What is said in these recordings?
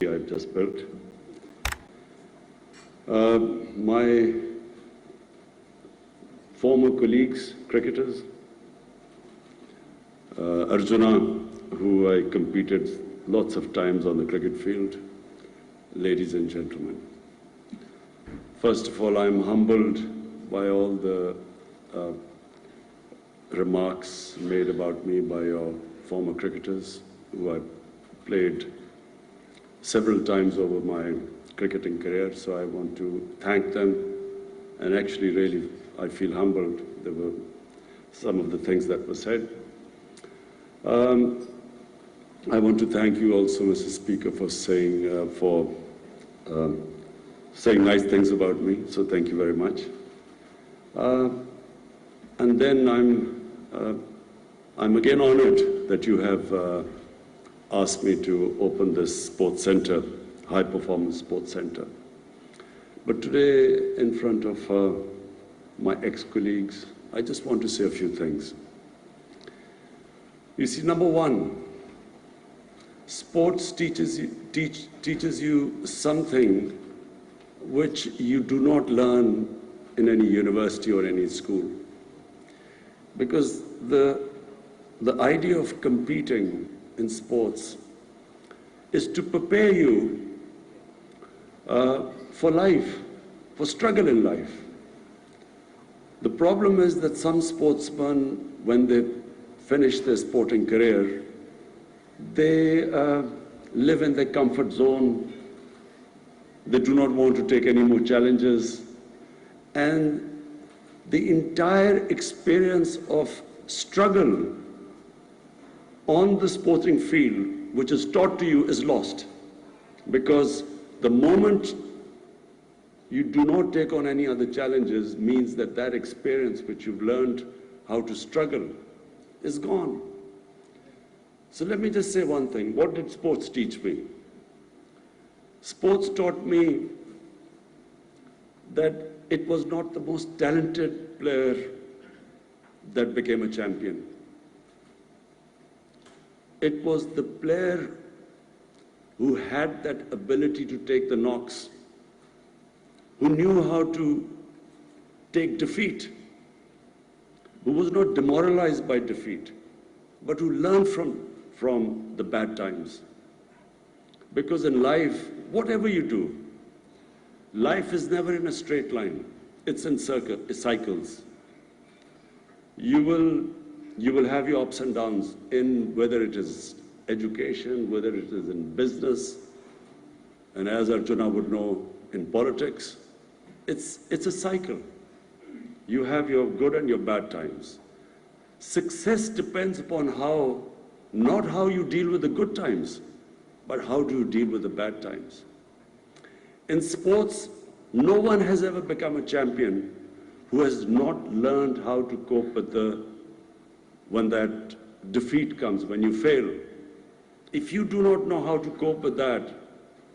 I've just built. My former colleagues, cricketers, Arjuna, who I competed lots of times on the cricket field, ladies and gentlemen. First of all, I'm humbled by all the remarks made about me by your former cricketers who I've played several times over my cricketing career, so I want to thank them. And actually, really, I feel humbled. There were some of the things that were said. I want to thank you also, Mr. Speaker, for saying nice things about me. So thank you very much. And then I'm again honored that you have asked me to open this sports center, high performance sports center. But today, in front of my ex-colleagues, I just want to say a few things. You see, number one, sports teaches you something which you do not learn in any university or any school. Because the idea of competing in sports is to prepare you for life, for struggle in life. The problem is that some sportsmen, when they finish their sporting career, they live in their comfort zone. They do not want to take any more challenges. And the entire experience of struggle on the sporting field, which is taught to you, is lost. Because the moment you do not take on any other challenges means that that experience which you've learned how to struggle is gone. So let me just say one thing. What did sports teach me? Sports taught me that it was not the most talented player that became a champion. It was the player who had that ability to take the knocks, who knew how to take defeat, who was not demoralized by defeat, but who learned from the bad times. Because in life, whatever you do, life is never in a straight line. It's in cycles. You will have your ups and downs in whether it is education, whether it is in business, and as Arjuna would know, in politics. It's a cycle. You have your good and your bad times. Success depends upon not how you deal with the good times, but how do you deal with the bad times. In sports, no one has ever become a champion who has not learned how to cope with when that defeat comes, when you fail. If you do not know how to cope with that,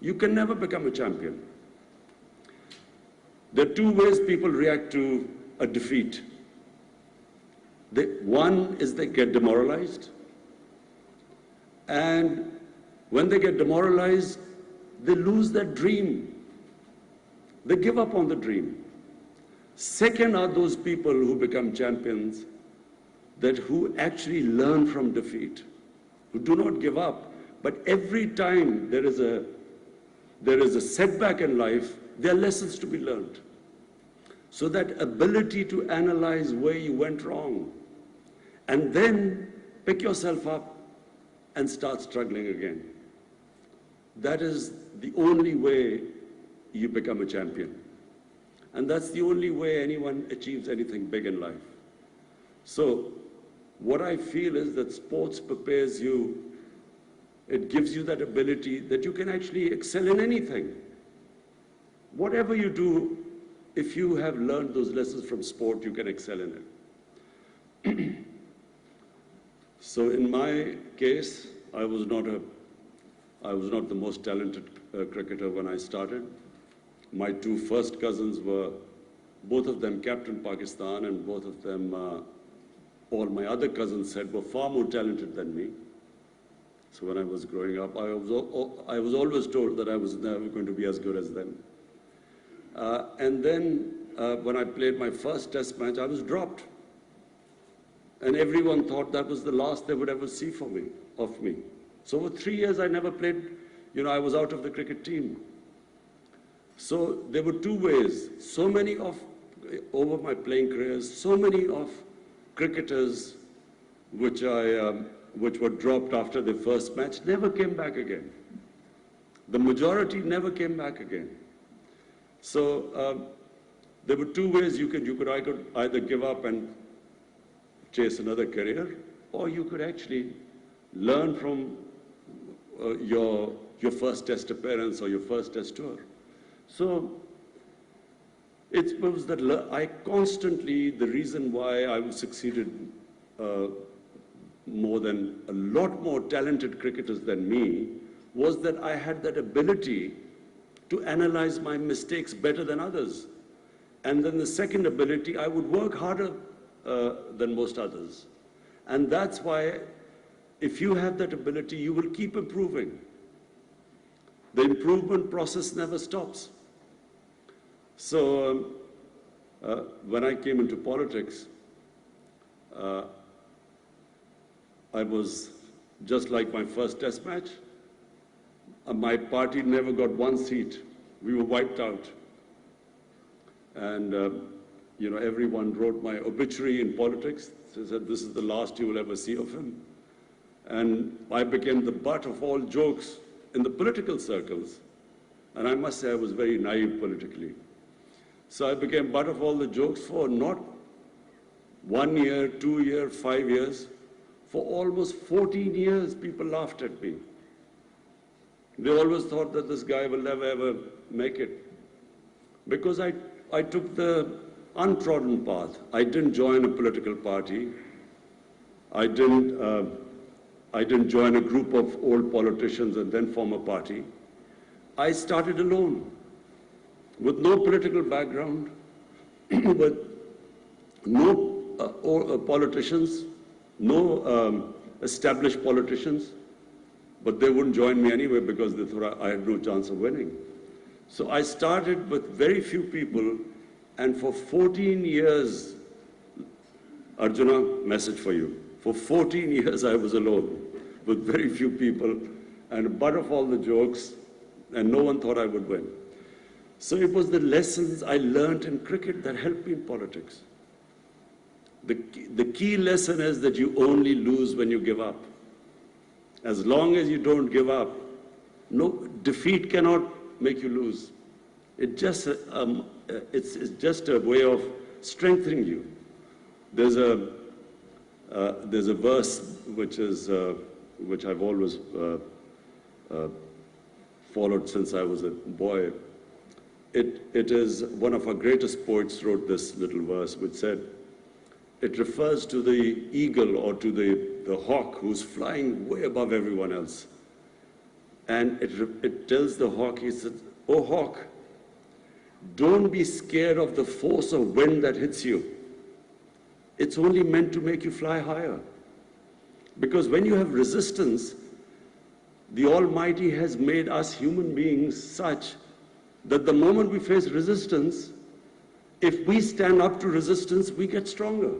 you can never become a champion. There are two ways people react to a defeat. One is they get demoralized, and when they get demoralized, they lose their dream. They give up on the dream. Second are those people who become champions, who actually learn from defeat, who do not give up. But every time there is a setback in life, there are lessons to be learned. So that ability to analyze where you went wrong, and then pick yourself up and start struggling again. That is the only way you become a champion. And that's the only way anyone achieves anything big in life. So what I feel is that sports prepares you, it gives you that ability that you can actually excel in anything. Whatever you do, if you have learned those lessons from sport, you can excel in it. So in my case, I was not the most talented cricketer when I started. My two first cousins were, both of them captained Pakistan, and both of them, all my other cousins said, were far more talented than me. So when I was growing up, I was always told that I was never going to be as good as them. And then when I played my first test match, I was dropped. And everyone thought that was the last they would ever see of me. So for 3 years, I never played, I was out of the cricket team. So there were two ways. Over my playing careers, so many of cricketers which were dropped after their first match never came back again. The majority never came back again. So there were two ways I could either give up and chase another career, or you could actually learn from your first test appearance or your first test tour. So it was that the reason why I succeeded more than a lot more talented cricketers than me was that I had that ability to analyze my mistakes better than others. And then the second ability, I would work harder than most others. And that's why if you have that ability, you will keep improving. The improvement process never stops. So when I came into politics, I was just like my first test match. My party never got one seat. We were wiped out. And everyone wrote my obituary in politics. They said, this is the last you will ever see of him. And I became the butt of all jokes in the political circles. And I must say I was very naive politically. So I became butt of all the jokes for not 1 year, 2 years, 5 years. For almost 14 years, people laughed at me. They always thought that this guy will never ever make it. Because I took the untrodden path. I didn't join a political party. I didn't join a group of old politicians and then form a party. I started alone, with no political background, with no politicians, no established politicians, but they wouldn't join me anyway because they thought I had no chance of winning. So I started with very few people, and for 14 years, Arjuna, message for you. For 14 years I was alone, with very few people, and a butt of all the jokes, and no one thought I would win. So it was the lessons I learned in cricket that helped me in politics. The key lesson is that you only lose when you give up. As long as you don't give up, no defeat cannot make you lose. It's just a way of strengthening you. There's a verse which I've always followed since I was a boy. It is one of our greatest poets wrote this little verse which said, it refers to the eagle or to the hawk who's flying way above everyone else. And it tells the hawk, he said, "Oh hawk, don't be scared of the force of wind that hits you. It's only meant to make you fly higher. Because when you have resistance, the Almighty has made us human beings such that the moment we face resistance, if we stand up to resistance, we get stronger."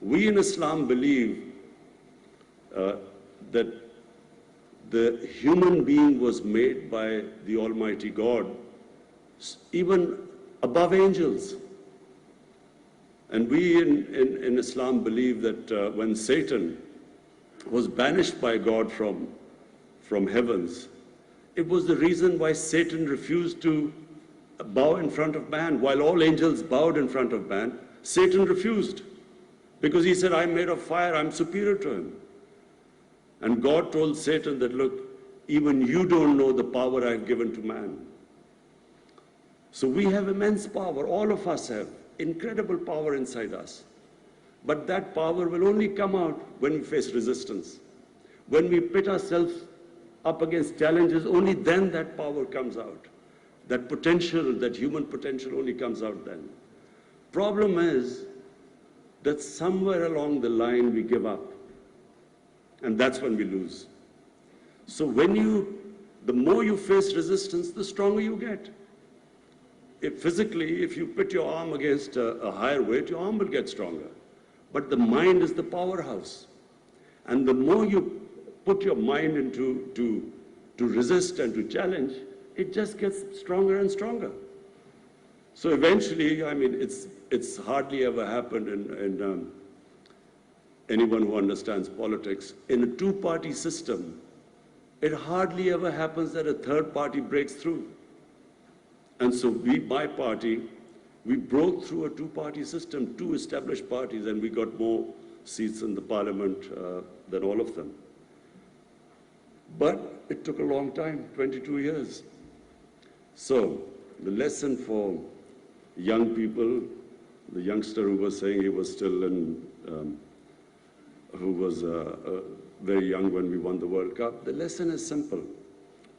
We in Islam believe that the human being was made by the Almighty God, even above angels. And we in Islam believe that when Satan was banished by God from heavens, it was the reason why Satan refused to bow in front of man. While all angels bowed in front of man, Satan refused. Because he said, I'm made of fire, I'm superior to him. And God told Satan that, look, even you don't know the power I've given to man. So we have immense power, all of us have incredible power inside us. But that power will only come out when we face resistance. When we pit ourselves up against challenges, only then that power comes out. That potential, that human potential only comes out then. Problem is that somewhere along the line we give up. And that's when we lose. So the more you face resistance, the stronger you get. Physically, if you put your arm against a higher weight, your arm will get stronger. But the mind is the powerhouse. And the more you put your mind into to resist and to challenge, it just gets stronger and stronger. So eventually, I mean, it's hardly ever happened in anyone who understands politics. In a two-party system, it hardly ever happens that a third party breaks through. And so my party, we broke through a two-party system, two established parties, and we got more seats in the parliament than all of them. But it took a long time, 22 years. So the lesson for young people, the youngster who was saying he was still who was very young when we won the World Cup, the lesson is simple.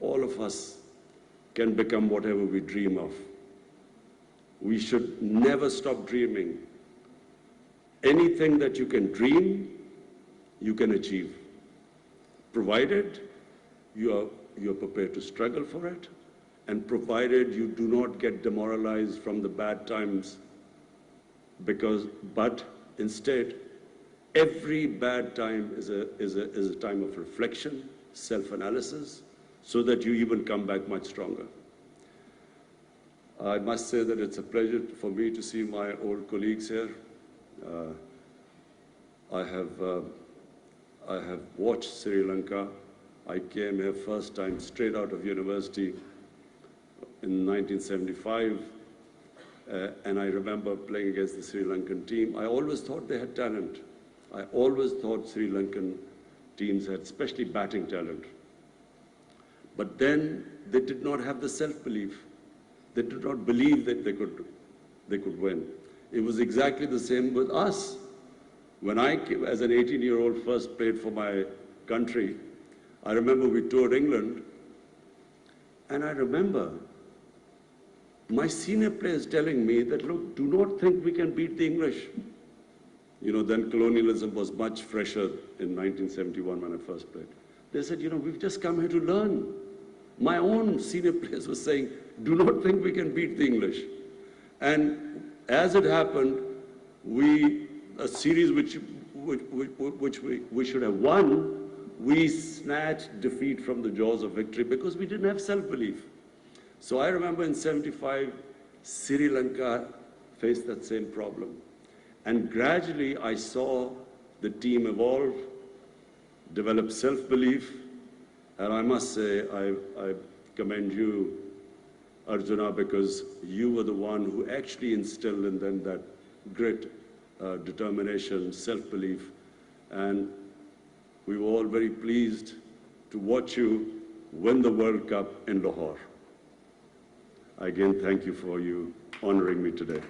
All of us can become whatever we dream of. We should never stop dreaming. Anything that you can dream, you can achieve, provided you are prepared to struggle for it, and provided you do not get demoralized from the bad times, but instead, every bad time is a time of reflection, self-analysis, so that you even come back much stronger. I must say that it's a pleasure for me to see my old colleagues here. I have watched Sri Lanka. I came here first time straight out of university in 1975, and I remember playing against the Sri Lankan team. I always thought they had talent. I always thought Sri Lankan teams had especially batting talent. But then they did not have the self-belief. They did not believe that they could win. It was exactly the same with us. When I, as an 18-year-old, first played for my country, I remember we toured England, and I remember my senior players telling me that, look, do not think we can beat the English. You know, then colonialism was much fresher in 1971 when I first played. They said, you know, we've just come here to learn. My own senior players were saying, do not think we can beat the English. And as it happened, a series which we should have won, we snatched defeat from the jaws of victory because we didn't have self-belief. So I remember in '75, Sri Lanka faced that same problem. And gradually I saw the team evolve, develop self-belief, and I must say, I commend you, Arjuna, because you were the one who actually instilled in them that grit, determination, self-belief, and we were all very pleased to watch you win the World Cup in Lahore. Again, thank you for you honoring me today.